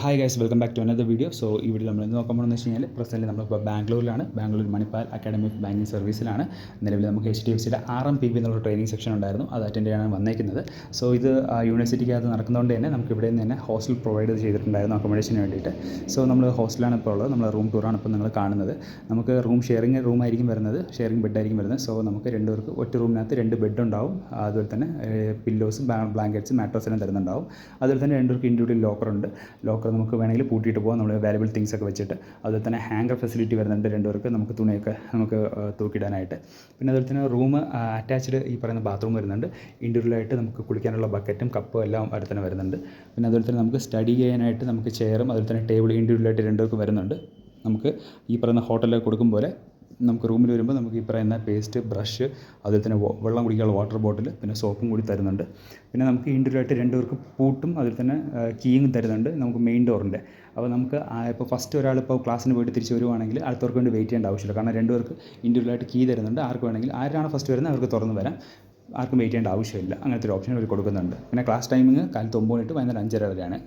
Hi guys, welcome back to another video. ഈ video നമ്മൾ നോക്കാൻ പോകുന്നത് വെച്ച് കഴിഞ്ഞാൽ പ്രസൻറ്റ് നമ്മളിപ്പോൾ ബാംഗ്ലൂരിലാണ്. Bangalore Manipal academy of banking സർവീസിലാണ്. നിലവിൽ നമുക്ക് HDFCയുടെ RMPB എന്നുള്ള ട്രെയിനിങ് സെക്ഷൻ ഉണ്ടായിരുന്നു, അത് അറ്റൻഡ് ചെയ്യാനാണ് വന്നേക്കുന്നത്. ഇത് യൂണിവേഴ്സിറ്റിക്കകത്ത് നടക്കുന്നതുകൊണ്ട് തന്നെ നമുക്ക് ഇവിടെ നിന്ന് തന്നെ ഹോസ്റ്റൽ പ്രൊവൈഡ് ചെയ്തിട്ടുണ്ടായിരുന്നു അക്കോമഡേഷന് വേണ്ടിയിട്ട്. നമ്മൾ ഹോസ്റ്റലാണ് ഇപ്പോൾ ഉള്ളത്. നമ്മൾ റൂം ടൂറാണ് ഇപ്പോൾ നിങ്ങൾ കാണുന്നത്. നമുക്ക് ഷെയറിങ് റൂമായിരിക്കും വരുന്നത്, ഷെയറിങ് ബെഡായിരിക്കും വരുന്നത്. നമുക്ക് രണ്ടുപേർക്ക് ഒറ്റ റൂമിനകത്ത് 2 ബെഡ് ഉണ്ടാവും. അതുപോലെ തന്നെ പില്ലോസും ബ്ലാങ്കറ്റ്സും മാട്രസ് എല്ലാം തരുന്നുണ്ടാവും. അതുപോലെ തന്നെ രണ്ടുപേർക്ക് ഇൻഡിവിജ്വൽ ലോക്കറുണ്ട്. ലോക്കർ നമുക്ക് വേണമെങ്കിൽ പൂട്ടിയിട്ട് പോകാം, നമ്മൾ വാല്യുബിൾ തിങ്സ് ഒക്കെ വെച്ചിട്ട്. അതുപോലെ തന്നെ ഹാങ്കർ ഫെസിലിറ്റി വരുന്നുണ്ട് രണ്ടുപേർക്ക്, നമുക്ക് തുണിയൊക്കെ നമുക്ക് തൂക്കിയിടാനായിട്ട്. പിന്നെ അതുപോലെ തന്നെ റൂം അറ്റാച്ച്ഡ് ഈ പറയുന്ന ബാത്റൂം വരുന്നുണ്ട്. ഇൻഡിവിജ്വലായിട്ട് നമുക്ക് കുളിക്കാനുള്ള ബക്കറ്റും കപ്പും എല്ലാം അവിടെ തന്നെ വരുന്നുണ്ട്. പിന്നെ അതുപോലെ തന്നെ നമുക്ക് സ്റ്റഡി ചെയ്യാനായിട്ട് നമുക്ക് ചെയറും അതുപോലെ തന്നെ ടേബിൾ ഇൻഡിവിജ്വലായിട്ട് രണ്ടുപേർക്ക് വരുന്നുണ്ട്. നമുക്ക് ഈ പറയുന്ന ഹോട്ടലിൽ കൊടുക്കും പോലെ നമുക്ക് റൂമിൽ വരുമ്പോൾ നമുക്ക് ഈ പറയുന്ന പേസ്റ്റ്, ബ്രഷ്, അതുപോലെ തന്നെ വെള്ളം കുടിക്കാനുള്ള വാട്ടർ ബോട്ടിൽ, പിന്നെ സോപ്പും കൂടി തരുന്നുണ്ട്. പിന്നെ നമുക്ക് ഇൻഡിവിജ്വലായിട്ട് രണ്ടുപേർക്ക് പൂട്ടും അതുപോലെ തന്നെ കീയും തരുന്നുണ്ട് നമുക്ക് മെയിൻ ഡോറിൻ്റെ. അപ്പോൾ നമുക്ക് ഇപ്പോൾ ഫസ്റ്റ് ഒരാളിപ്പോൾ ക്ലാസ്സിന് പോയിട്ട് തിരിച്ച് വരുവാണെങ്കിൽ അടുത്തവർക്ക് വേണ്ടി വെയിറ്റ് ചെയ്യേണ്ട ആവശ്യമില്ല. കാരണം രണ്ടുപേർക്ക് ഇൻഡിവിജ്വലായിട്ട് കീ തരുന്നുണ്ട്. ആർക്ക് വേണമെങ്കിൽ ആരാണ് ഫസ്റ്റ് വരുന്നത് അവർക്ക് തുറന്ന് വരാം, ആർക്കും വെയിറ്റ് ചെയ്യേണ്ട ആവശ്യമില്ല. അങ്ങനത്തെ ഒരു ഓപ്ഷൻ അവർ കൊടുക്കുന്നുണ്ട്. പിന്നെ ക്ലാസ് ടൈമിങ് കാലത്ത് 9 to വൈകുന്നേരം 5:30 വരെയാണ്.